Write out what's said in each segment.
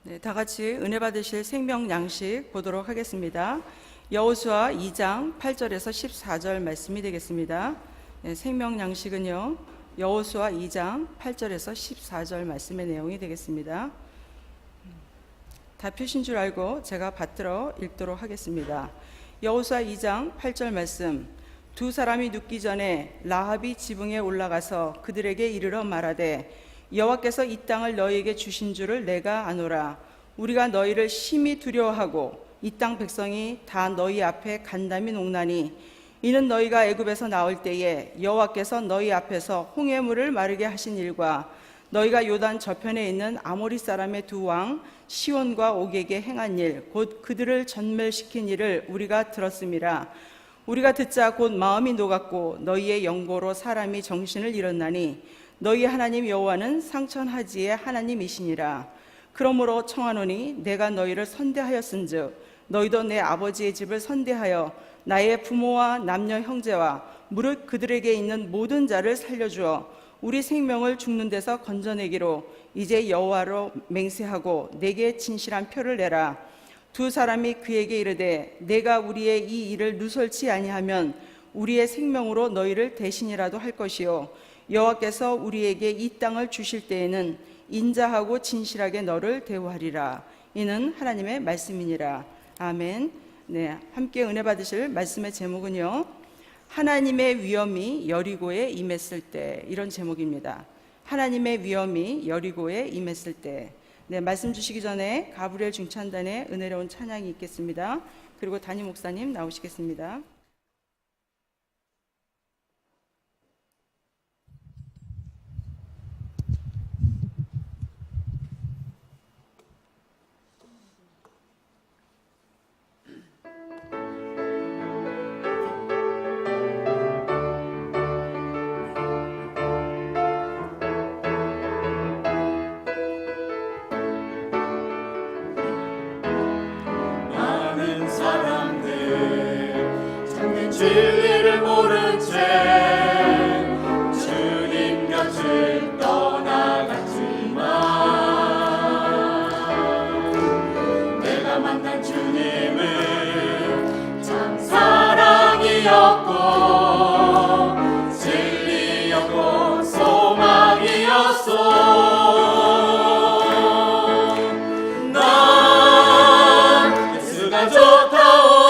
네, 다 같이 은혜 받으실 생명 양식 보도록 하겠습니다. 여호수아 2장 8절에서 14절 말씀이 되겠습니다. 네, 생명 양식은요, 여호수아 2장 8절에서 14절 말씀의 내용이 되겠습니다. 다 펴신 줄 알고 제가 받들어 읽도록 하겠습니다. 여호수아 2장 8절 말씀. 두 사람이 눕기 전에 라합이 지붕에 올라가서 그들에게 이르러 말하되 여호와께서 이 땅을 너희에게 주신 줄을 내가 아노라. 우리가 너희를 심히 두려워하고 이 땅 백성이 다 너희 앞에 간담이 녹나니 이는 너희가 애굽에서 나올 때에 여호와께서 너희 앞에서 홍해물을 마르게 하신 일과 너희가 요단 저편에 있는 아모리 사람의 두 왕 시온과 옥에게 행한 일 곧 그들을 전멸시킨 일을 우리가 들었음이라. 우리가 듣자 곧 마음이 녹았고 너희의 영고로 사람이 정신을 잃었나니 너희 하나님 여호와는 상천하지의 하나님이시니라. 그러므로 청하노니 내가 너희를 선대하였은즉 너희도 내 아버지의 집을 선대하여 나의 부모와 남녀 형제와 무릇 그들에게 있는 모든 자를 살려주어 우리 생명을 죽는 데서 건져내기로 이제 여호와로 맹세하고 내게 진실한 표를 내라. 두 사람이 그에게 이르되 내가 우리의 이 일을 누설치 아니하면 우리의 생명으로 너희를 대신이라도 할 것이요 여호와께서 우리에게 이 땅을 주실 때에는 인자하고 진실하게 너를 대우하리라. 이는 하나님의 말씀이니라. 아멘. 네, 함께 은혜 받으실 말씀의 제목은요, 하나님의 위엄이 여리고에 임했을 때, 이런 제목입니다. 하나님의 위엄이 여리고에 임했을 때. 네, 말씀 주시기 전에 가브리엘 중찬단의 은혜로운 찬양이 있겠습니다. 그리고 담임 목사님 나오시겠습니다. 진리를 모른 채 주님 곁을 떠나갔지만 내가 만난 주님은 참 사랑이었고 진리였고 소망이었소. 난 예수가 좋다오.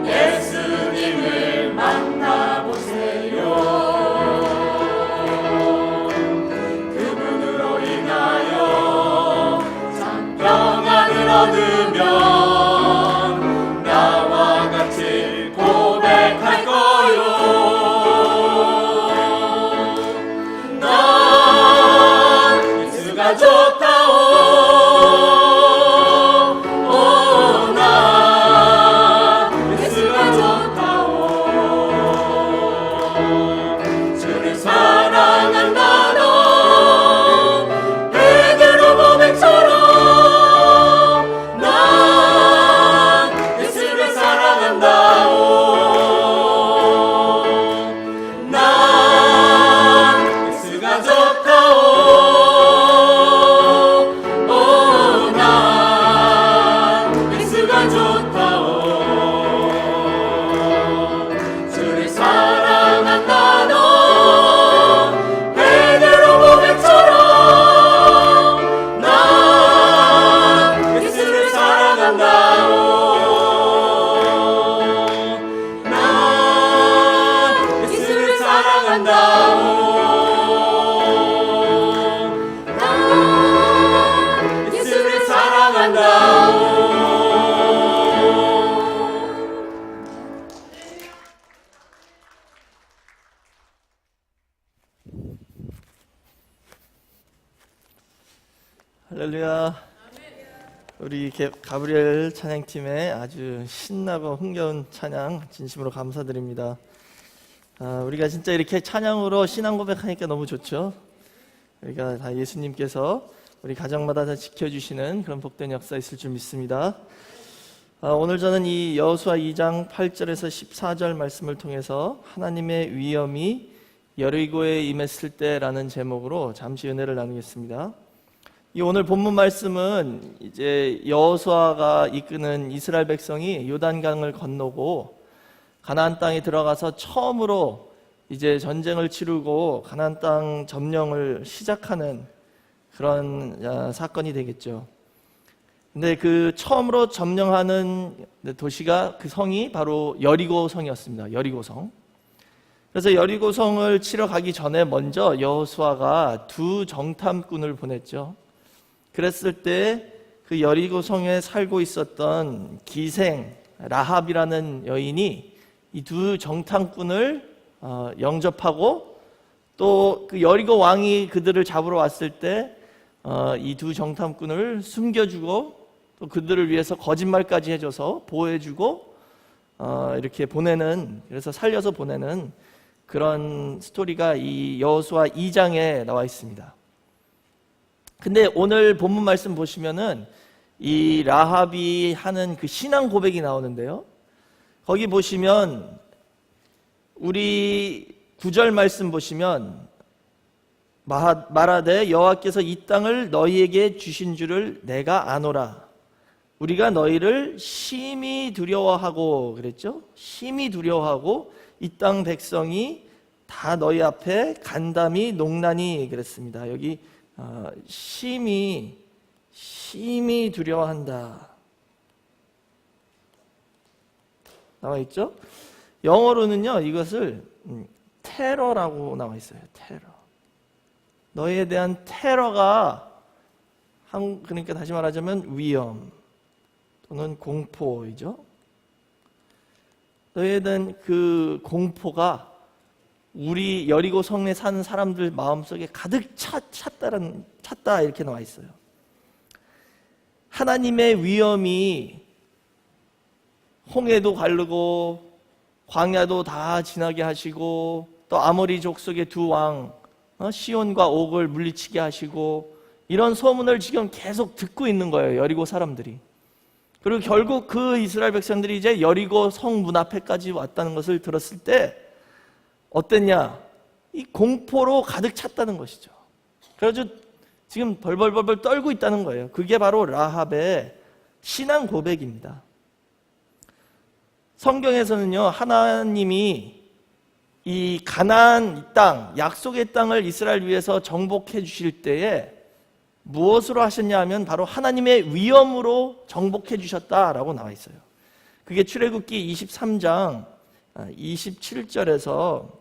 예수님을 만나보세요. 그분 할렐루야. 우리 가브리엘 찬양팀의 아주 신나고 흥겨운 찬양 진심으로 감사드립니다. 우리가 진짜 이렇게 찬양으로 신앙 고백하니까 너무 좋죠. 우리가 다 예수님께서 우리 가정마다 다 지켜주시는 그런 복된 역사 있을 줄 믿습니다. 오늘 저는 이 여호수아 2장 8절에서 14절 말씀을 통해서 하나님의 위엄이 여리고에 임했을 때라는 제목으로 잠시 은혜를 나누겠습니다. 이 오늘 본문 말씀은 이제 여호수아가 이끄는 이스라엘 백성이 요단강을 건너고 가나안 땅에 들어가서 처음으로 이제 전쟁을 치르고 가나안 땅 점령을 시작하는 그런 사건이 되겠죠. 근데 그 처음으로 점령하는 도시가 그 성이 바로 여리고 성이었습니다. 여리고 성. 그래서 여리고 성을 치러 가기 전에 먼저 여호수아가 두 정탐꾼을 보냈죠. 그랬을 때 그 여리고 성에 살고 있었던 기생 라합이라는 여인이 이 두 정탐꾼을 영접하고 또 그 여리고 왕이 그들을 잡으러 왔을 때 이 두 정탐꾼을 숨겨주고 또 그들을 위해서 거짓말까지 해줘서 보호해주고 이렇게 보내는, 그래서 살려서 보내는 그런 스토리가 이 여호수아 2장에 나와 있습니다. 근데 오늘 본문 말씀 보시면은 이 라합이 하는 그 신앙 고백이 나오는데요. 거기 보시면 우리 9절 말씀 보시면 말하되 여호와께서 이 땅을 너희에게 주신 줄을 내가 아노라. 우리가 너희를 심히 두려워하고 그랬죠. 심히 두려워하고 이 땅 백성이 다 너희 앞에 간담이 농나니 그랬습니다. 여기 심히 두려워한다 나와 있죠. 영어로는요 이것을 테러라고 나와 있어요. 테러. 너희에 대한 테러가, 그러니까 다시 말하자면 위험 또는 공포이죠. 너희에 대한 그 공포가 우리 여리고 성에 사는 사람들 마음속에 가득 찼다 이렇게 나와 있어요. 하나님의 위엄이 홍해도 가르고 광야도 다 지나게 하시고 또 아모리 족속의 두 왕 시온과 옥을 물리치게 하시고 이런 소문을 지금 계속 듣고 있는 거예요. 여리고 사람들이. 그리고 결국 그 이스라엘 백성들이 이제 여리고 성 문 앞에까지 왔다는 것을 들었을 때 어땠냐? 이 공포로 가득 찼다는 것이죠. 그래서 지금 벌벌벌 떨고 있다는 거예요. 그게 바로 라합의 신앙 고백입니다. 성경에서는요, 하나님이 이 가나안 땅, 약속의 땅을 이스라엘 위해서 정복해 주실 때에 무엇으로 하셨냐 하면 바로 하나님의 위엄으로 정복해 주셨다라고 나와 있어요. 그게 출애굽기 23장 27절에서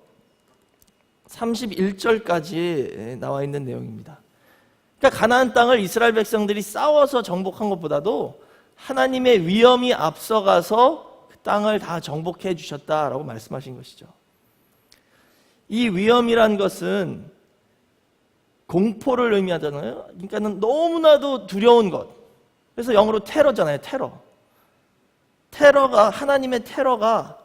31절까지 나와 있는 내용입니다. 그러니까 가나안 땅을 이스라엘 백성들이 싸워서 정복한 것보다도 하나님의 위엄이 앞서가서 그 땅을 다 정복해 주셨다라고 말씀하신 것이죠. 이 위엄이란 것은 공포를 의미하잖아요. 그러니까 너무나도 두려운 것. 그래서 영어로 테러잖아요. 테러가, 하나님의 테러가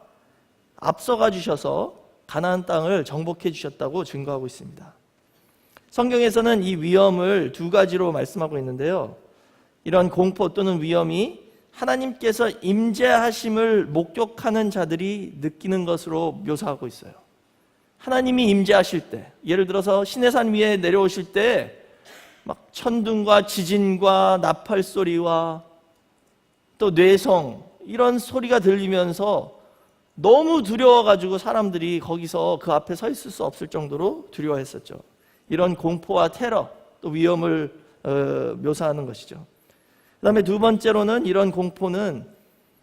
앞서가 주셔서 가나안 땅을 정복해 주셨다고 증거하고 있습니다. 성경에서는 이 위엄을 두 가지로 말씀하고 있는데요. 이런 공포 또는 위엄이 하나님께서 임재하심을 목격하는 자들이 느끼는 것으로 묘사하고 있어요. 하나님이 임재하실 때, 예를 들어서 시내산 위에 내려오실 때 막 천둥과 지진과 나팔 소리와 또 뇌성 이런 소리가 들리면서 너무 두려워가지고 사람들이 거기서 그 앞에 서 있을 수 없을 정도로 두려워했었죠. 이런 공포와 테러 또 위험을 묘사하는 것이죠. 그 다음에 두 번째로는 이런 공포는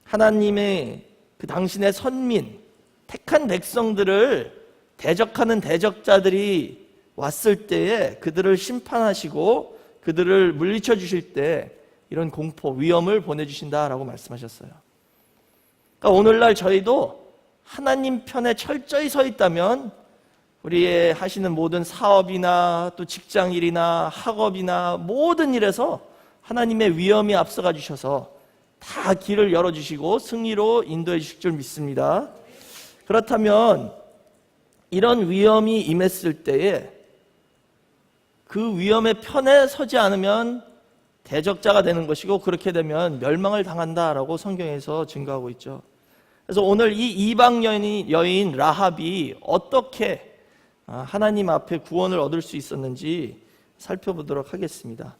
하나님의 그 당신의 선민, 택한 백성들을 대적하는 대적자들이 왔을 때에 그들을 심판하시고 그들을 물리쳐 주실 때 이런 공포, 위험을 보내주신다라고 말씀하셨어요. 그러니까 오늘날 저희도 하나님 편에 철저히 서 있다면 우리의 하시는 모든 사업이나 또 직장일이나 학업이나 모든 일에서 하나님의 위엄이 앞서가 주셔서 다 길을 열어주시고 승리로 인도해 주실 줄 믿습니다. 그렇다면 이런 위엄이 임했을 때에 그 위엄의 편에 서지 않으면 대적자가 되는 것이고, 그렇게 되면 멸망을 당한다라고 성경에서 증거하고 있죠. 그래서 오늘 이 이방 여인 라합이 어떻게 하나님 앞에 구원을 얻을 수 있었는지 살펴보도록 하겠습니다.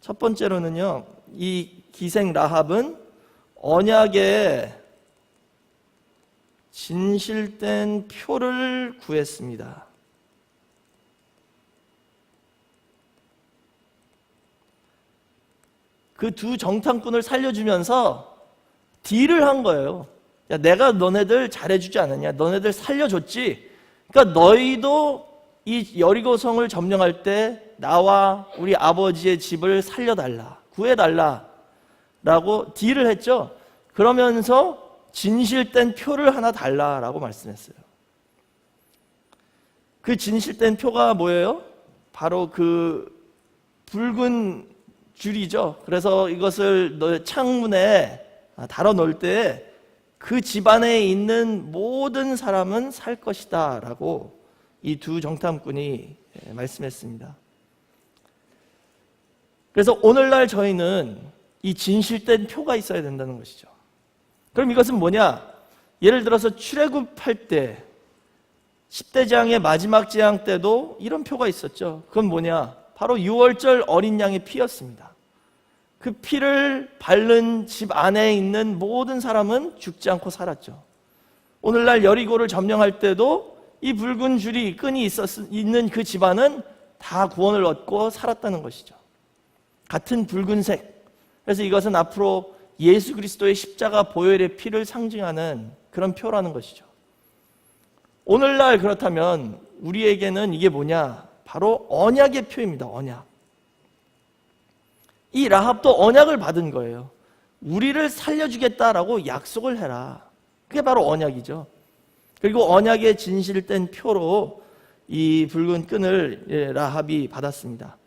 첫 번째로는요, 이 기생 라합은 언약에 진실된 표를 구했습니다. 그 두 정탐꾼을 살려주면서 딜을 한 거예요. 야, 내가 너네들 잘해주지 않았냐? 너네들 살려줬지? 그러니까 너희도 이 여리고성을 점령할 때 나와 우리 아버지의 집을 살려달라, 구해달라 라고 딜을 했죠. 그러면서 진실된 표를 하나 달라라고 말씀했어요. 그 진실된 표가 뭐예요? 바로 그 붉은 줄이죠. 그래서 이것을 창문에 달아 놓을 때 그 집안에 있는 모든 사람은 살 것이다 라고 이 두 정탐꾼이 말씀했습니다. 그래서 오늘날 저희는 이 진실된 표가 있어야 된다는 것이죠. 그럼 이것은 뭐냐? 예를 들어서 출애굽할 때 10대 재앙의 마지막 재앙 때도 이런 표가 있었죠. 그건 뭐냐? 바로 6월절 어린 양의 피였습니다. 그 피를 바른 집 안에 있는 모든 사람은 죽지 않고 살았죠. 오늘날 여리고를 점령할 때도 이 붉은 줄이 끈이 있는 그 집안은 다 구원을 얻고 살았다는 것이죠. 같은 붉은색. 그래서 이것은 앞으로 예수 그리스도의 십자가 보혈의 피를 상징하는 그런 표라는 것이죠. 오늘날 그렇다면 우리에게는 이게 뭐냐? 바로 언약의 표입니다. 언약. 이 라합도 언약을 받은 거예요. 우리를 살려주겠다라고 약속을 해라. 그게 바로 언약이죠. 그리고 언약의 진실된 표로 이 붉은 끈을 라합이 받았습니다.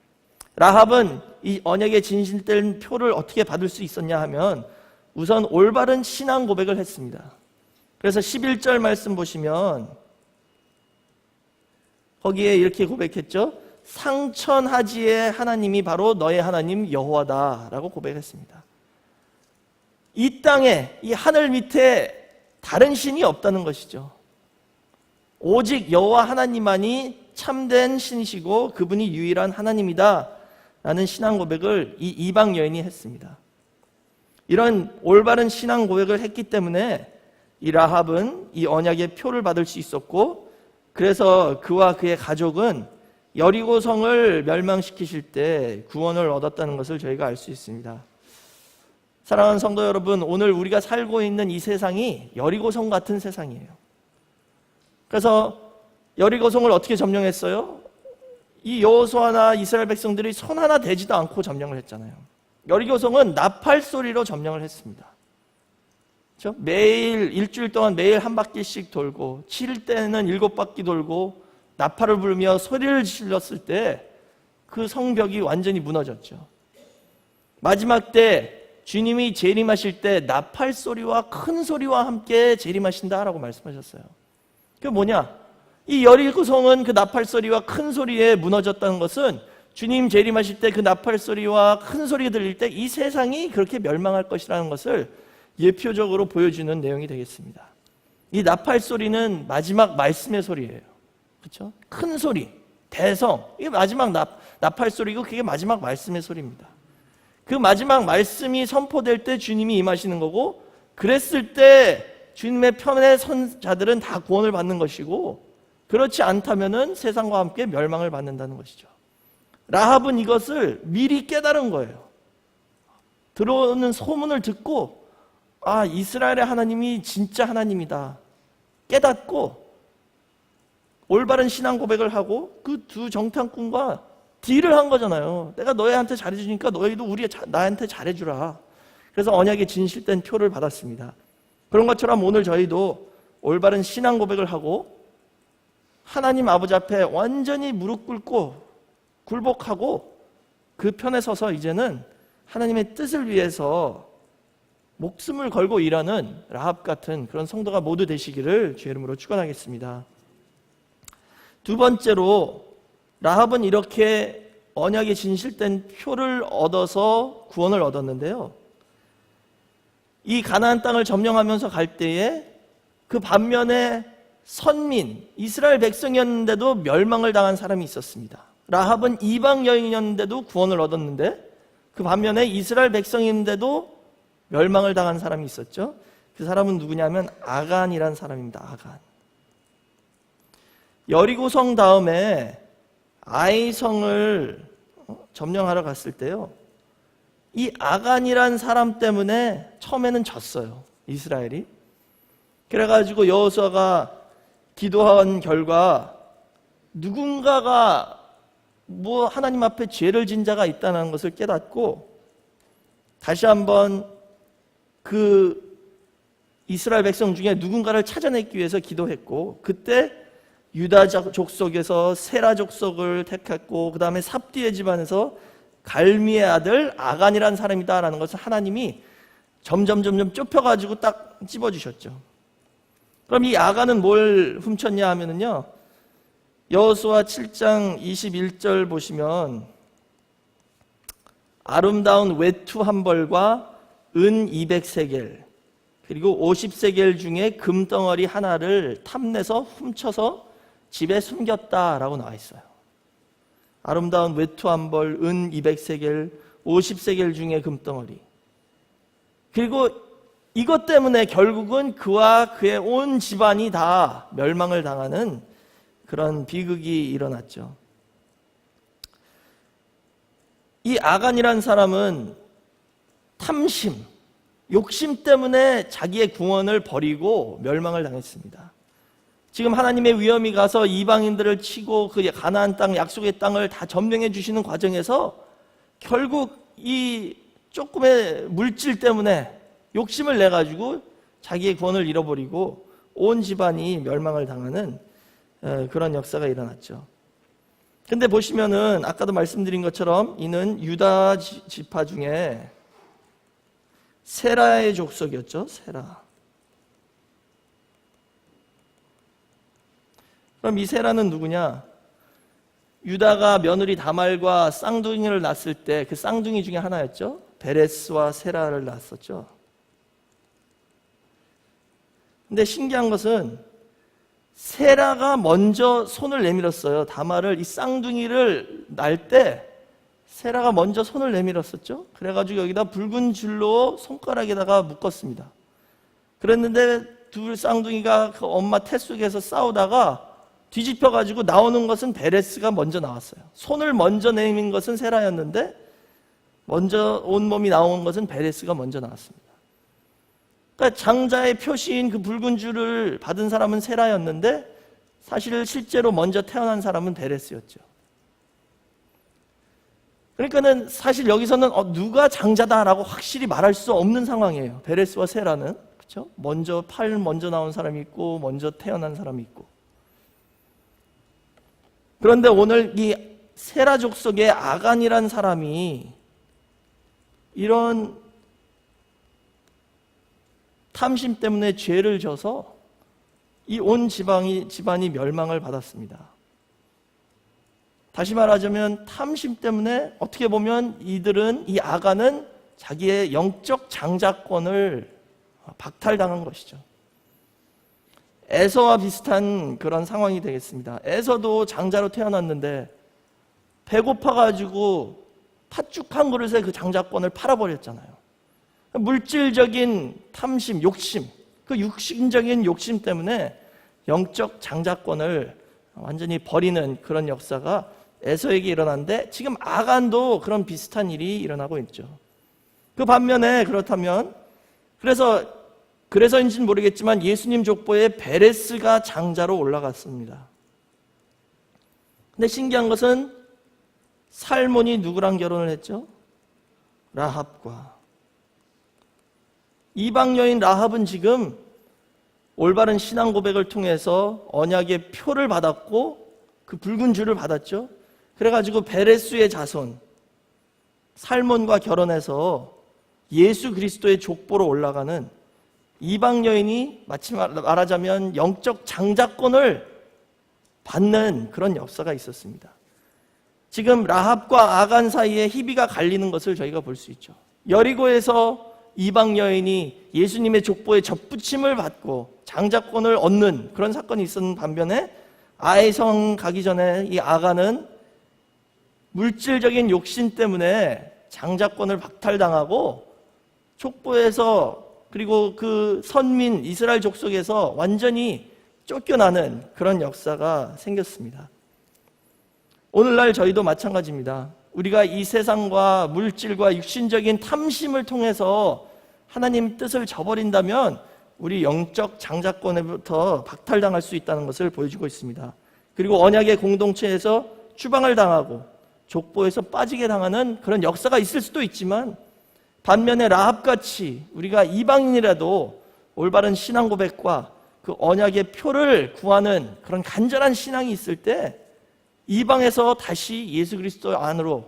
라합은 이 언약의 진실된 표를 어떻게 받을 수 있었냐 하면 우선 올바른 신앙 고백을 했습니다. 그래서 11절 말씀 보시면 거기에 이렇게 고백했죠. 상천하지의 하나님이 바로 너의 하나님 여호와다라고 고백했습니다. 이 땅에, 이 하늘 밑에 다른 신이 없다는 것이죠. 오직 여호와 하나님만이 참된 신이시고 그분이 유일한 하나님이다 라는 신앙 고백을 이 이방 여인이 했습니다. 이런 올바른 신앙 고백을 했기 때문에 이 라합은 이 언약의 표를 받을 수 있었고, 그래서 그와 그의 가족은 여리고성을 멸망시키실 때 구원을 얻었다는 것을 저희가 알 수 있습니다. 사랑하는 성도 여러분, 오늘 우리가 살고 있는 이 세상이 여리고성 같은 세상이에요. 그래서 여리고성을 어떻게 점령했어요? 이 여호수아나 이스라엘 백성들이 손 하나 대지도 않고 점령을 했잖아요. 여리고성은 나팔 소리로 점령을 했습니다. 그렇죠? 매일 일주일 동안 매일 한 바퀴씩 돌고 7일 때는 7바퀴 돌고 나팔을 불며 소리를 질렀을 때 그 성벽이 완전히 무너졌죠. 마지막 때 주님이 재림하실 때 나팔 소리와 큰 소리와 함께 재림하신다라고 말씀하셨어요. 그게 뭐냐? 이 여리고성은 그 나팔 소리와 큰 소리에 무너졌다는 것은 주님 재림하실 때 그 나팔 소리와 큰 소리가 들릴 때 이 세상이 그렇게 멸망할 것이라는 것을 예표적으로 보여주는 내용이 되겠습니다. 이 나팔 소리는 마지막 말씀의 소리예요. 그렇죠? 큰 소리, 대성, 이게 마지막 나팔 소리고 그게 마지막 말씀의 소리입니다. 그 마지막 말씀이 선포될 때 주님이 임하시는 거고, 그랬을 때 주님의 편에 선 자들은 다 구원을 받는 것이고, 그렇지 않다면은 세상과 함께 멸망을 받는다는 것이죠. 라합은 이것을 미리 깨달은 거예요. 들어오는 소문을 듣고 이스라엘의 하나님이 진짜 하나님이다 깨닫고 올바른 신앙 고백을 하고 그 두 정탐꾼과 딜을 한 거잖아요. 내가 너희한테 잘해주니까 너희도 나한테 잘해주라. 그래서 언약의 진실된 표를 받았습니다. 그런 것처럼 오늘 저희도 올바른 신앙 고백을 하고 하나님 아버지 앞에 완전히 무릎 꿇고 굴복하고 그 편에 서서 이제는 하나님의 뜻을 위해서 목숨을 걸고 일하는 라합 같은 그런 성도가 모두 되시기를 주의 이름으로 축원하겠습니다. 두 번째로 라합은 이렇게 언약에 진실된 표를 얻어서 구원을 얻었는데요. 이 가나안 땅을 점령하면서 갈 때에 그 반면에 선민, 이스라엘 백성이었는데도 멸망을 당한 사람이 있었습니다. 라합은 이방 여인이었는데도 구원을 얻었는데 그 반면에 이스라엘 백성인데도 멸망을 당한 사람이 있었죠. 그 사람은 누구냐면 아간이란 사람입니다. 아간. 여리고성 다음에 아이성을 점령하러 갔을 때요, 이 아간이란 사람 때문에 처음에는 졌어요, 이스라엘이. 그래가지고 여호수아가 기도한 결과 누군가가 하나님 앞에 죄를 진 자가 있다는 것을 깨닫고 다시 한번 그 이스라엘 백성 중에 누군가를 찾아내기 위해서 기도했고, 그때 유다 족속에서 세라 족속을 택했고, 그 다음에 삽디의 집안에서 갈미의 아들 아간이라는 사람이다라는 것을 하나님이 점점 좁혀가지고 딱 찝어주셨죠. 그럼 이 아간은 뭘 훔쳤냐 하면은요, 여호수아 7장 21절 보시면 아름다운 외투 한 벌과 은 200세겔 그리고 50세겔 중에 금덩어리 하나를 탐내서 훔쳐서 집에 숨겼다라고 나와 있어요. 아름다운 외투 한 벌, 은 200세겔, 50세겔 중에 금덩어리. 그리고 이것 때문에 결국은 그와 그의 온 집안이 다 멸망을 당하는 그런 비극이 일어났죠. 이 아간이라는 사람은 탐심, 욕심 때문에 자기의 구원을 버리고 멸망을 당했습니다. 지금 하나님의 위엄이 가서 이방인들을 치고 그 가나안 땅, 약속의 땅을 다 점령해 주시는 과정에서 결국 이 조금의 물질 때문에 욕심을 내가지고 자기의 구원을 잃어버리고 온 집안이 멸망을 당하는 그런 역사가 일어났죠. 근데 보시면은 아까도 말씀드린 것처럼 이는 유다 지파 중에 세라의 족속이었죠. 세라. 그럼 이 세라는 누구냐? 유다가 며느리 다말과 쌍둥이를 낳았을 때 그 쌍둥이 중에 하나였죠. 베레스와 세라를 낳았었죠. 근데 신기한 것은 세라가 먼저 손을 내밀었어요. 다말을, 이 쌍둥이를 낳을 때 세라가 먼저 손을 내밀었었죠. 그래가지고 여기다 붉은 줄로 손가락에다가 묶었습니다. 그랬는데 두 쌍둥이가 그 엄마 태 속에서 싸우다가 뒤집혀가지고 나오는 것은 베레스가 먼저 나왔어요. 손을 먼저 내민 것은 세라였는데 먼저 온몸이 나온 것은 베레스가 먼저 나왔습니다. 그러니까 장자의 표시인 그 붉은 줄을 받은 사람은 세라였는데 사실 실제로 먼저 태어난 사람은 베레스였죠. 그러니까는 사실 여기서는 누가 장자다라고 확실히 말할 수 없는 상황이에요. 베레스와 세라는, 그렇죠? 먼저 먼저 나온 사람이 있고 먼저 태어난 사람이 있고. 그런데 오늘 이 세라 족속의 아간이란 사람이 이런 탐심 때문에 죄를 져서 이 온 집안이 멸망을 받았습니다. 다시 말하자면 탐심 때문에 어떻게 보면 이 아간은 자기의 영적 장자권을 박탈당한 것이죠. 에서와 비슷한 그런 상황이 되겠습니다. 에서도 장자로 태어났는데 배고파가지고 팥죽 한 그릇에 그 장자권을 팔아버렸잖아요. 물질적인 탐심, 욕심, 그 육신적인 욕심 때문에 영적 장자권을 완전히 버리는 그런 역사가 에서에게 일어났는데 지금 아간도 그런 비슷한 일이 일어나고 있죠. 그 반면에 그렇다면 그래서인지는 모르겠지만 예수님 족보에 베레스가 장자로 올라갔습니다. 근데 신기한 것은 살몬이 누구랑 결혼을 했죠? 라합과. 이방 여인 라합은 지금 올바른 신앙 고백을 통해서 언약의 표를 받았고 그 붉은 줄을 받았죠. 그래가지고 베레스의 자손 살몬과 결혼해서 예수 그리스도의 족보로 올라가는 이방 여인이 마치 말하자면 영적 장자권을 받는 그런 역사가 있었습니다. 지금 라합과 아간 사이에 희비가 갈리는 것을 저희가 볼 수 있죠. 여리고에서 이방 여인이 예수님의 족보에 접붙임을 받고 장자권을 얻는 그런 사건이 있었는 반면에 아이성 가기 전에 이 아간은 물질적인 욕심 때문에 장자권을 박탈당하고 족보에서 그리고 그 선민 이스라엘 족속에서 완전히 쫓겨나는 그런 역사가 생겼습니다. 오늘날 저희도 마찬가지입니다. 우리가 이 세상과 물질과 육신적인 탐심을 통해서 하나님 뜻을 저버린다면 우리 영적 장자권에부터 박탈당할 수 있다는 것을 보여주고 있습니다. 그리고 언약의 공동체에서 추방을 당하고 족보에서 빠지게 당하는 그런 역사가 있을 수도 있지만 반면에 라합같이 우리가 이방인이라도 올바른 신앙 고백과 그 언약의 표를 구하는 그런 간절한 신앙이 있을 때 이방에서 다시 예수 그리스도 안으로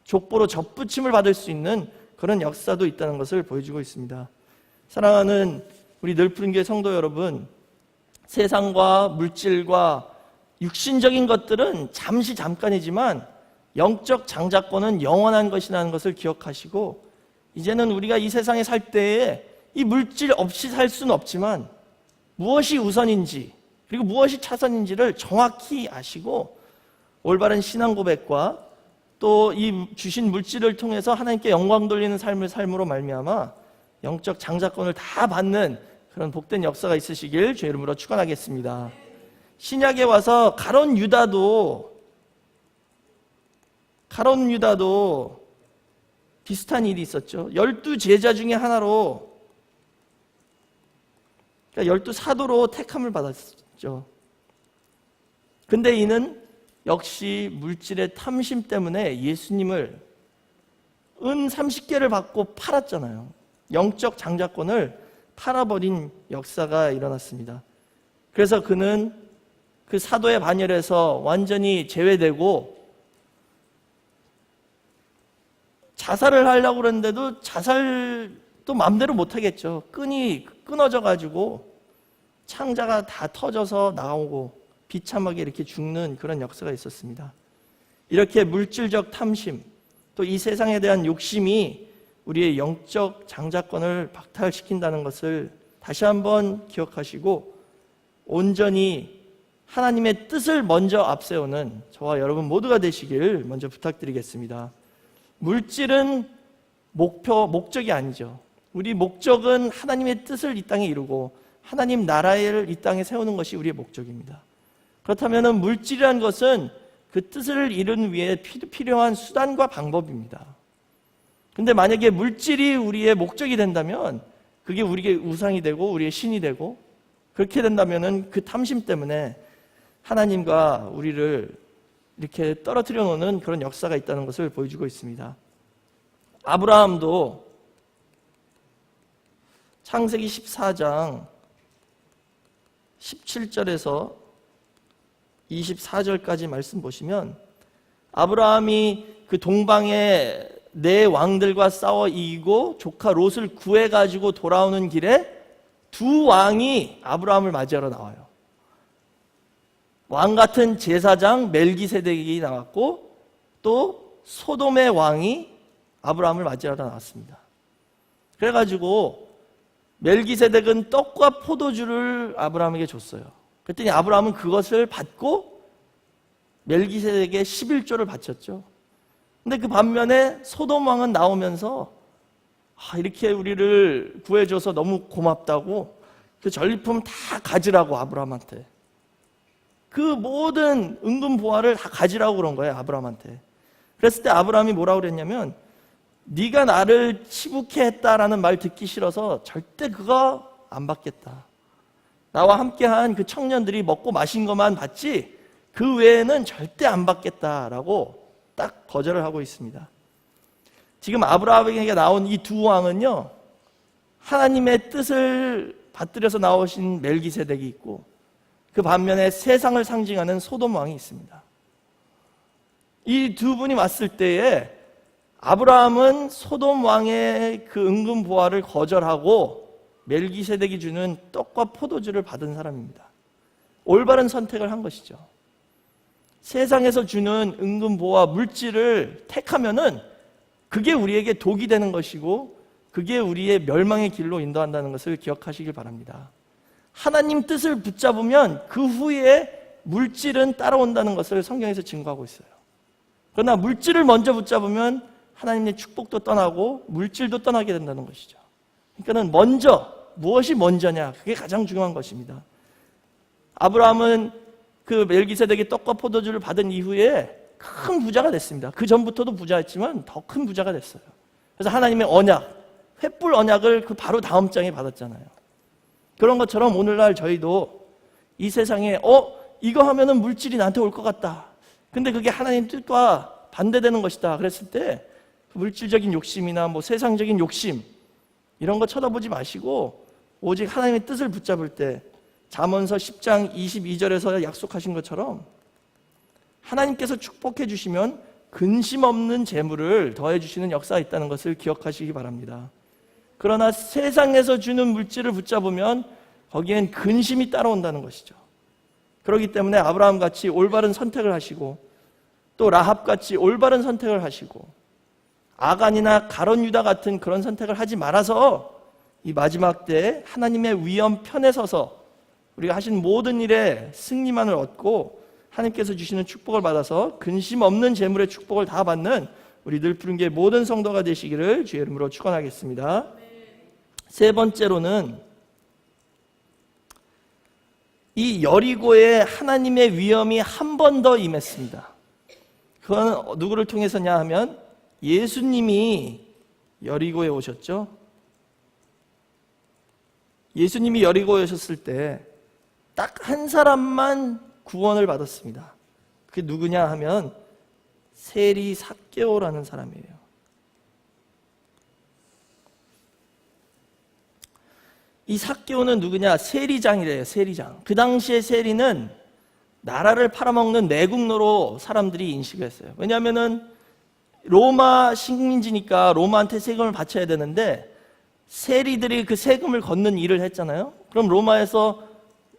족보로 접붙임을 받을 수 있는 그런 역사도 있다는 것을 보여주고 있습니다. 사랑하는 우리 늘푸른교회 성도 여러분, 세상과 물질과 육신적인 것들은 잠시 잠깐이지만 영적 장자권은 영원한 것이라는 것을 기억하시고 이제는 우리가 이 세상에 살 때에 이 물질 없이 살 수는 없지만 무엇이 우선인지 그리고 무엇이 차선인지를 정확히 아시고 올바른 신앙 고백과 또 이 주신 물질을 통해서 하나님께 영광 돌리는 삶을 삶으로 말미암아 영적 장자권을 다 받는 그런 복된 역사가 있으시길 주의 이름으로 축원하겠습니다. 신약에 와서 가룟 유다도 비슷한 일이 있었죠. 12제자 중에 하나로, 그러니까 12사도로 택함을 받았죠. 근데 이는 역시 물질의 탐심 때문에 예수님을 은 30개를 받고 팔았잖아요. 영적 장자권을 팔아버린 역사가 일어났습니다. 그래서 그는 그 사도의 반열에서 완전히 제외되고 자살을 하려고 그랬는데도 자살도 마음대로 못하겠죠. 끈이 끊어져 가지고 창자가 다 터져서 나오고 비참하게 이렇게 죽는 그런 역사가 있었습니다. 이렇게 물질적 탐심, 또 이 세상에 대한 욕심이 우리의 영적 장자권을 박탈시킨다는 것을 다시 한번 기억하시고 온전히 하나님의 뜻을 먼저 앞세우는 저와 여러분 모두가 되시길 먼저 부탁드리겠습니다. 물질은 목적이 아니죠. 우리 목적은 하나님의 뜻을 이 땅에 이루고 하나님 나라를 이 땅에 세우는 것이 우리의 목적입니다. 그렇다면 물질이라는 것은 그 뜻을 이루는 위해 필요한 수단과 방법입니다. 근데 만약에 물질이 우리의 목적이 된다면 그게 우리의 우상이 되고 우리의 신이 되고 그렇게 된다면 그 탐심 때문에 하나님과 우리를 이렇게 떨어뜨려 놓는 그런 역사가 있다는 것을 보여주고 있습니다. 아브라함도 창세기 14장 17절에서 24절까지 말씀 보시면 아브라함이 그 동방의 네 왕들과 싸워 이기고 조카 롯을 구해가지고 돌아오는 길에 두 왕이 아브라함을 맞이하러 나와요. 왕 같은 제사장 멜기세덱이 나왔고 또 소돔의 왕이 아브라함을 맞이하러 나왔습니다. 그래가지고 멜기세덱은 떡과 포도주를 아브라함에게 줬어요. 그랬더니 아브라함은 그것을 받고 멜기세덱에게 11조를 바쳤죠. 근데 그 반면에 소돔 왕은 나오면서 이렇게 우리를 구해줘서 너무 고맙다고 그 전리품 다 가지라고 아브라함한테 그 모든 은금 보화를 다 가지라고 그런 거예요. 아브라함한테. 그랬을 때 아브라함이 뭐라고 그랬냐면 네가 나를 치부케 했다라는 말 듣기 싫어서 절대 그거 안 받겠다. 나와 함께한 그 청년들이 먹고 마신 것만 받지 그 외에는 절대 안 받겠다라고 딱 거절을 하고 있습니다. 지금 아브라함에게 나온 이 두 왕은요, 하나님의 뜻을 받들여서 나오신 멜기세덱이 있고 그 반면에 세상을 상징하는 소돔 왕이 있습니다. 이 두 분이 왔을 때에 아브라함은 소돔 왕의 그 은근 보화를 거절하고 멜기세덱이 주는 떡과 포도주를 받은 사람입니다. 올바른 선택을 한 것이죠. 세상에서 주는 은근 보화 물질을 택하면은 그게 우리에게 독이 되는 것이고 그게 우리의 멸망의 길로 인도한다는 것을 기억하시길 바랍니다. 하나님 뜻을 붙잡으면 그 후에 물질은 따라온다는 것을 성경에서 증거하고 있어요. 그러나 물질을 먼저 붙잡으면 하나님의 축복도 떠나고 물질도 떠나게 된다는 것이죠. 그러니까는 먼저, 무엇이 먼저냐, 그게 가장 중요한 것입니다. 아브라함은 그 멜기세덱의 떡과 포도주를 받은 이후에 큰 부자가 됐습니다. 그 전부터도 부자였지만 더 큰 부자가 됐어요. 그래서 하나님의 언약, 횃불 언약을 그 바로 다음 장에 받았잖아요. 그런 것처럼 오늘날 저희도 이 세상에 이거 하면은 물질이 나한테 올 것 같다. 근데 그게 하나님 뜻과 반대되는 것이다. 그랬을 때 물질적인 욕심이나 뭐 세상적인 욕심 이런 거 쳐다보지 마시고 오직 하나님의 뜻을 붙잡을 때 잠언서 10장 22절에서 약속하신 것처럼 하나님께서 축복해 주시면 근심 없는 재물을 더해 주시는 역사가 있다는 것을 기억하시기 바랍니다. 그러나 세상에서 주는 물질을 붙잡으면 거기엔 근심이 따라온다는 것이죠. 그렇기 때문에 아브라함같이 올바른 선택을 하시고 또 라합같이 올바른 선택을 하시고 아간이나 가론 유다 같은 그런 선택을 하지 말아서 이 마지막 때에 하나님의 위엄 편에 서서 우리가 하신 모든 일에 승리만을 얻고 하나님께서 주시는 축복을 받아서 근심 없는 재물의 축복을 다 받는 우리 늘푸른교회 모든 성도가 되시기를 주의 이름으로 축원하겠습니다. 세 번째로는 이 여리고에 하나님의 위엄이 한 번 더 임했습니다. 그건 누구를 통해서냐 하면 예수님이 여리고에 오셨죠. 예수님이 여리고에 오셨을 때 딱 한 사람만 구원을 받았습니다. 그게 누구냐 하면 세리 삭개오라는 사람이에요. 이 삭개오는 누구냐? 세리장이래요. 세리장. 그 당시에 세리는 나라를 팔아먹는 내국노로 사람들이 인식을 했어요. 왜냐하면은 로마 식민지니까 로마한테 세금을 바쳐야 되는데 세리들이 그 세금을 걷는 일을 했잖아요. 그럼 로마에서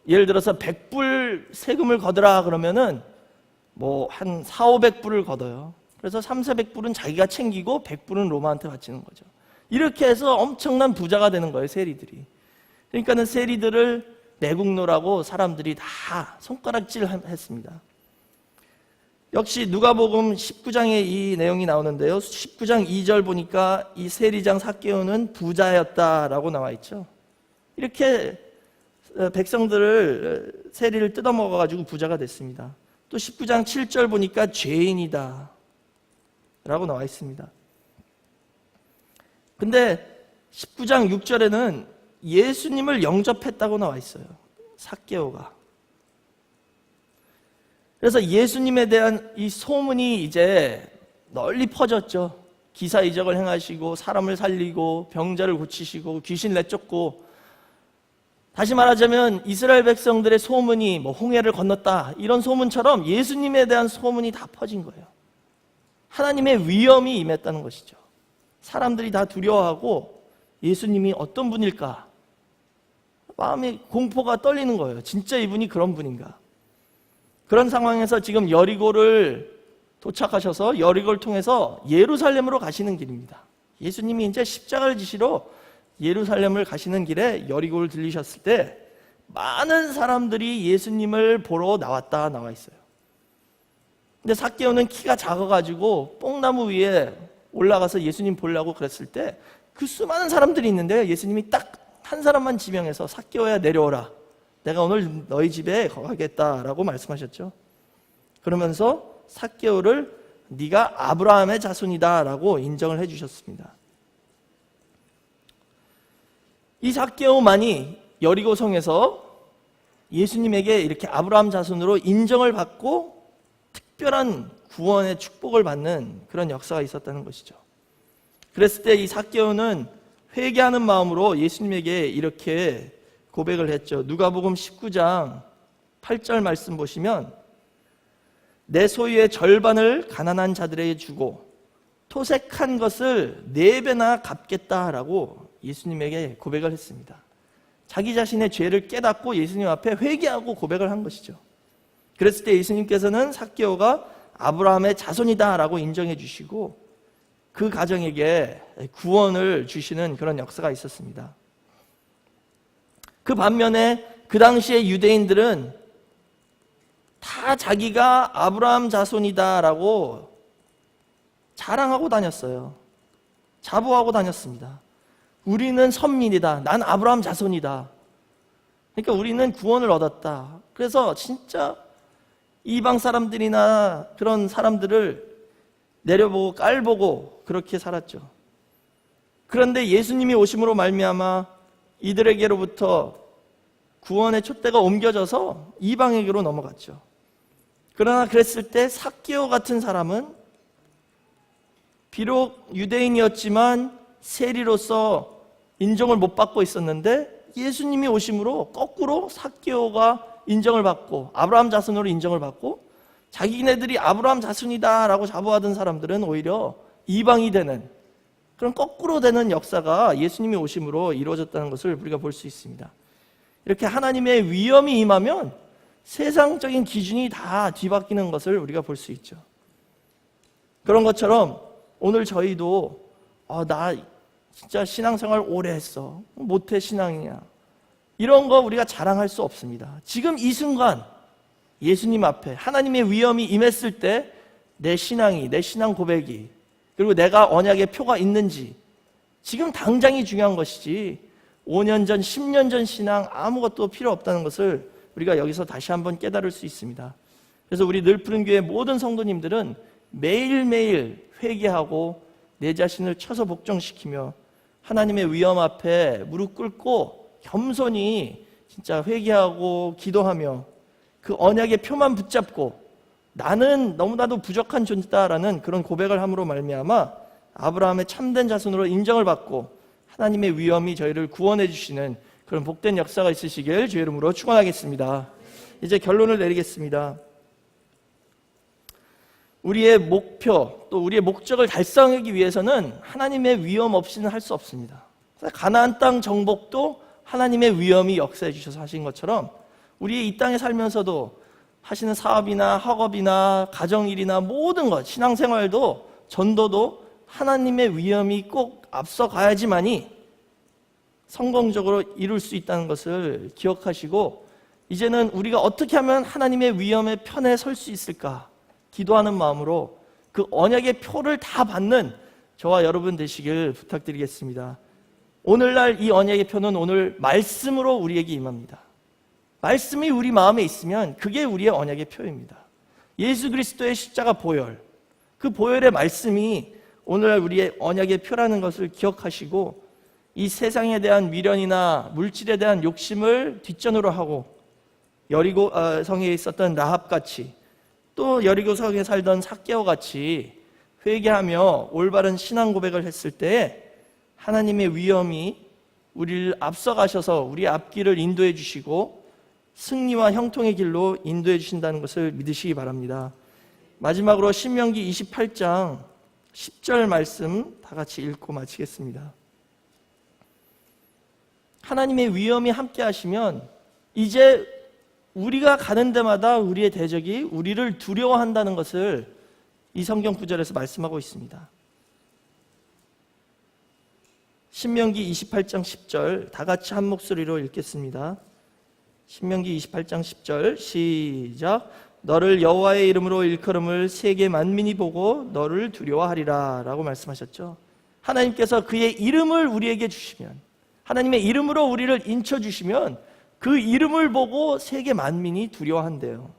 예를 들어서 100불 세금을 걷으라 그러면은 뭐 한 400~500불을 걷어요. 그래서 300~400불은 자기가 챙기고 100불은 로마한테 바치는 거죠. 이렇게 해서 엄청난 부자가 되는 거예요, 세리들이. 그러니까는 세리들을 내국노라고 사람들이 다 손가락질 했습니다. 역시 누가복음 19장에 이 내용이 나오는데요. 19장 2절 보니까 이 세리장 삭개오는 부자였다라고 나와 있죠. 이렇게 백성들을 세리를 뜯어먹어가지고 부자가 됐습니다. 또 19장 7절 보니까 죄인이다 라고 나와 있습니다. 근데 19장 6절에는 예수님을 영접했다고 나와 있어요. 삭개오가. 그래서 예수님에 대한 이 소문이 이제 널리 퍼졌죠. 기사이적을 행하시고 사람을 살리고 병자를 고치시고 귀신 내쫓고, 다시 말하자면 이스라엘 백성들의 소문이 뭐 홍해를 건넜다 이런 소문처럼 예수님에 대한 소문이 다 퍼진 거예요. 하나님의 위엄이 임했다는 것이죠. 사람들이 다 두려워하고 예수님이 어떤 분일까? 마음이 공포가 떨리는 거예요. 진짜 이분이 그런 분인가? 그런 상황에서 지금 여리고를 도착하셔서 여리고를 통해서 예루살렘으로 가시는 길입니다. 예수님이 이제 십자가를 지시러 예루살렘을 가시는 길에 여리고를 들리셨을 때 많은 사람들이 예수님을 보러 나왔다 나와 있어요. 근데 삭개오는 키가 작아가지고 뽕나무 위에 올라가서 예수님 보려고 그랬을 때 그 수많은 사람들이 있는데 예수님이 딱 한 사람만 지명해서 삭개오야 내려오라. 내가 오늘 너희 집에 거하겠다라고 말씀하셨죠. 그러면서 삭개오를 네가 아브라함의 자손이다라고 인정을 해주셨습니다. 이 삭개오만이 여리고성에서 예수님에게 이렇게 아브라함 자손으로 인정을 받고 특별한 구원의 축복을 받는 그런 역사가 있었다는 것이죠. 그랬을 때 이 삭개오는 회개하는 마음으로 예수님에게 이렇게 고백을 했죠. 누가복음 19장 8절 말씀 보시면 내 소유의 절반을 가난한 자들에게 주고 토색한 것을 4배나 갚겠다라고 예수님에게 고백을 했습니다. 자기 자신의 죄를 깨닫고 예수님 앞에 회개하고 고백을 한 것이죠. 그랬을 때 예수님께서는 삭개오가 아브라함의 자손이다라고 인정해 주시고 그 가정에게 구원을 주시는 그런 역사가 있었습니다. 그 반면에 그 당시에 유대인들은 다 자기가 아브라함 자손이다라고 자랑하고 다녔어요. 자부하고 다녔습니다. 우리는 선민이다. 난 아브라함 자손이다. 그러니까 우리는 구원을 얻었다. 그래서 진짜 이방 사람들이나 그런 사람들을 내려보고 깔보고 그렇게 살았죠. 그런데 예수님이 오심으로 말미암아 이들에게로부터 구원의 촛대가 옮겨져서 이방에게로 넘어갔죠. 그러나 그랬을 때 삭개오 같은 사람은 비록 유대인이었지만 세리로서 인정을 못 받고 있었는데 예수님이 오심으로 거꾸로 삭개오가 인정을 받고 아브라함 자손으로 인정을 받고 자기네들이 아브라함 자손이다라고 자부하던 사람들은 오히려 이방이 되는 그런 거꾸로 되는 역사가 예수님이 오심으로 이루어졌다는 것을 우리가 볼 수 있습니다. 이렇게 하나님의 위엄이 임하면 세상적인 기준이 다 뒤바뀌는 것을 우리가 볼 수 있죠. 그런 것처럼 오늘 저희도 나 진짜 신앙생활 오래 했어. 모태 신앙이냐. 이런 거 우리가 자랑할 수 없습니다. 지금 이 순간 예수님 앞에 하나님의 위엄이 임했을 때 내 신앙이, 내 신앙 고백이 그리고 내가 언약의 표가 있는지 지금 당장이 중요한 것이지 5년 전, 10년 전 신앙 아무것도 필요 없다는 것을 우리가 여기서 다시 한번 깨달을 수 있습니다. 그래서 우리 늘푸른교회 모든 성도님들은 매일매일 회개하고 내 자신을 쳐서 복종시키며 하나님의 위엄 앞에 무릎 꿇고 겸손히 진짜 회개하고 기도하며 그 언약의 표만 붙잡고 나는 너무나도 부족한 존재다라는 그런 고백을 함으로 말미암아 아브라함의 참된 자손으로 인정을 받고 하나님의 위엄이 저희를 구원해 주시는 그런 복된 역사가 있으시길 주의 이름으로 축원하겠습니다. 이제 결론을 내리겠습니다. 우리의 목표 또 우리의 목적을 달성하기 위해서는 하나님의 위엄 없이는 할 수 없습니다. 가나안 땅 정복도 하나님의 위엄이 역사해 주셔서 하신 것처럼 우리 이 땅에 살면서도 하시는 사업이나 학업이나 가정일이나 모든 것, 신앙생활도 전도도 하나님의 위엄이 꼭 앞서가야지만이 성공적으로 이룰 수 있다는 것을 기억하시고 이제는 우리가 어떻게 하면 하나님의 위엄의 편에 설 수 있을까 기도하는 마음으로 그 언약의 표를 다 받는 저와 여러분 되시길 부탁드리겠습니다. 오늘날 이 언약의 표는 오늘 말씀으로 우리에게 임합니다. 말씀이 우리 마음에 있으면 그게 우리의 언약의 표입니다. 예수 그리스도의 십자가 보혈, 그 보혈의 말씀이 오늘날 우리의 언약의 표라는 것을 기억하시고 이 세상에 대한 미련이나 물질에 대한 욕심을 뒷전으로 하고 여리고 성에 있었던 라합같이 또 여리고 성에 살던 삭개오같이 회개하며 올바른 신앙 고백을 했을 때 하나님의 위엄이 우리를 앞서가셔서 우리의 앞길을 인도해 주시고 승리와 형통의 길로 인도해 주신다는 것을 믿으시기 바랍니다. 마지막으로 신명기 28장 10절 말씀 다 같이 읽고 마치겠습니다. 하나님의 위엄이 함께 하시면 이제 우리가 가는 데마다 우리의 대적이 우리를 두려워한다는 것을 이 성경 구절에서 말씀하고 있습니다. 신명기 28장 10절 다 같이 한 목소리로 읽겠습니다. 신명기 28장 10절 시작. 너를 여호와의 이름으로 일컬음을 세계 만민이 보고 너를 두려워하리라 라고 말씀하셨죠. 하나님께서 그의 이름을 우리에게 주시면 하나님의 이름으로 우리를 인쳐주시면 그 이름을 보고 세계 만민이 두려워한대요.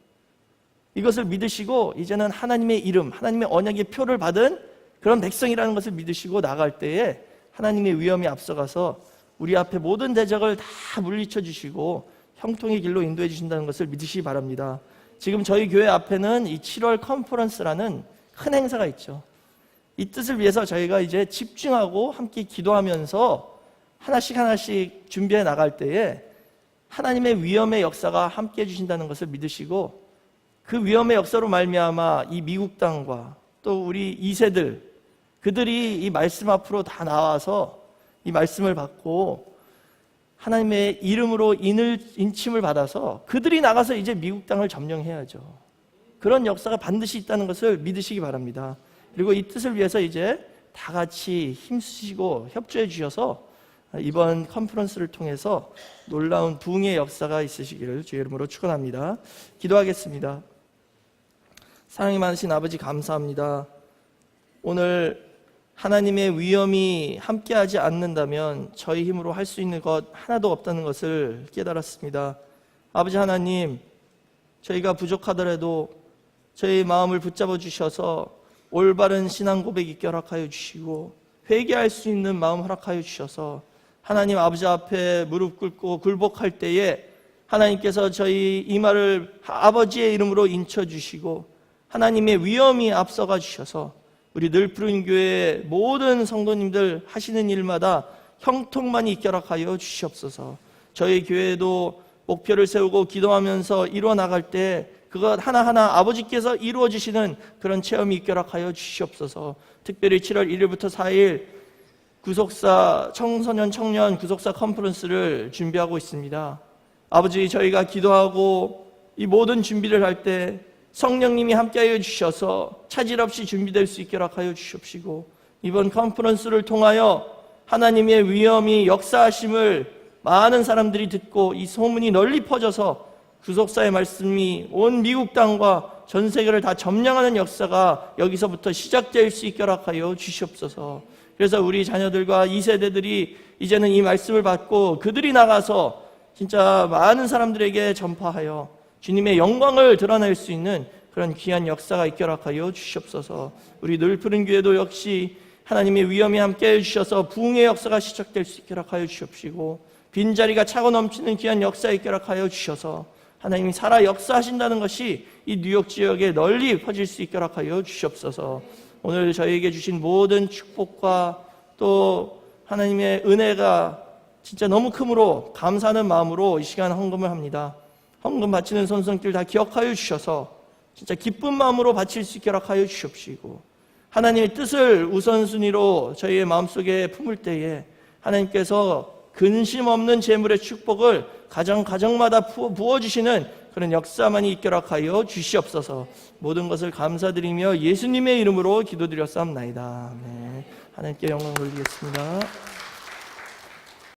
이것을 믿으시고 이제는 하나님의 이름, 하나님의 언약의 표를 받은 그런 백성이라는 것을 믿으시고 나갈 때에 하나님의 위엄이 앞서가서 우리 앞에 모든 대적을 다 물리쳐 주시고 형통의 길로 인도해 주신다는 것을 믿으시기 바랍니다. 지금 저희 교회 앞에는 이 7월 컨퍼런스라는 큰 행사가 있죠. 이 뜻을 위해서 저희가 이제 집중하고 함께 기도하면서 하나씩 준비해 나갈 때에 하나님의 위엄의 역사가 함께해 주신다는 것을 믿으시고, 그 위엄의 역사로 말미암아 이 미국 땅과 또 우리 2세들, 그들이 이 말씀 앞으로 다 나와서 이 말씀을 받고 하나님의 이름으로 인침을 받아서 그들이 나가서 이제 미국 땅을 점령해야죠. 그런 역사가 반드시 있다는 것을 믿으시기 바랍니다. 그리고 이 뜻을 위해서 이제 다 같이 힘쓰시고 협조해 주셔서 이번 컨퍼런스를 통해서 놀라운 부흥의 역사가 있으시기를 주의 이름으로 축원합니다. 기도하겠습니다. 사랑이 많으신 아버지, 감사합니다. 오늘 하나님의 위엄이 함께하지 않는다면 저희 힘으로 할 수 있는 것 하나도 없다는 것을 깨달았습니다. 아버지 하나님, 저희가 부족하더라도 저희 마음을 붙잡아 주셔서 올바른 신앙 고백 있게 허락하여 주시고 회개할 수 있는 마음 허락하여 주셔서 하나님 아버지 앞에 무릎 꿇고 굴복할 때에 하나님께서 저희 이 말을 아버지의 이름으로 인쳐주시고 하나님의 위엄이 앞서가 주셔서 우리 늘푸른 교회 모든 성도님들 하시는 일마다 형통만이 있게 허락하여 주시옵소서. 저희 교회도 목표를 세우고 기도하면서 이루어 나갈 때 그것 하나하나 아버지께서 이루어 주시는 그런 체험이 있게 허락하여 주시옵소서. 특별히 7월 1일부터 4일 구속사 청소년 청년 구속사 컨퍼런스를 준비하고 있습니다. 아버지, 저희가 기도하고 이 모든 준비를 할 때 성령님이 함께하여 주셔서 차질 없이 준비될 수 있게 허락하여 주시옵시고, 이번 컨퍼런스를 통하여 하나님의 위엄이 역사하심을 많은 사람들이 듣고 이 소문이 널리 퍼져서 구속사의 말씀이 온 미국 땅과 전 세계를 다 점령하는 역사가 여기서부터 시작될 수 있게 허락하여 주시옵소서. 그래서 우리 자녀들과 2세대들이 이제는 이 말씀을 받고 그들이 나가서 진짜 많은 사람들에게 전파하여 주님의 영광을 드러낼 수 있는 그런 귀한 역사가 있게 허락하여 주시옵소서. 우리 늘푸른 교회도 역시 하나님의 위엄이 함께해 주셔서 부흥의 역사가 시작될 수 있게 허락하여 주시옵시고, 빈자리가 차고 넘치는 귀한 역사 있게 허락하여 주셔서 하나님이 살아 역사하신다는 것이 이 뉴욕 지역에 널리 퍼질 수 있게 허락하여 주시옵소서. 오늘 저희에게 주신 모든 축복과 또 하나님의 은혜가 진짜 너무 크므로 감사하는 마음으로 이 시간 헌금을 합니다. 헌금 바치는 선성들 다 기억하여 주셔서 진짜 기쁜 마음으로 바칠 수 있게 허락하여 주시옵시고, 하나님의 뜻을 우선순위로 저희의 마음속에 품을 때에 하나님께서 근심 없는 재물의 축복을 가정마다 부어주시는 그런 역사만이 있게 허락하여 주시옵소서. 모든 것을 감사드리며 예수님의 이름으로 기도드렸사옵나이다. 네. 하나님께 영광 돌리겠습니다.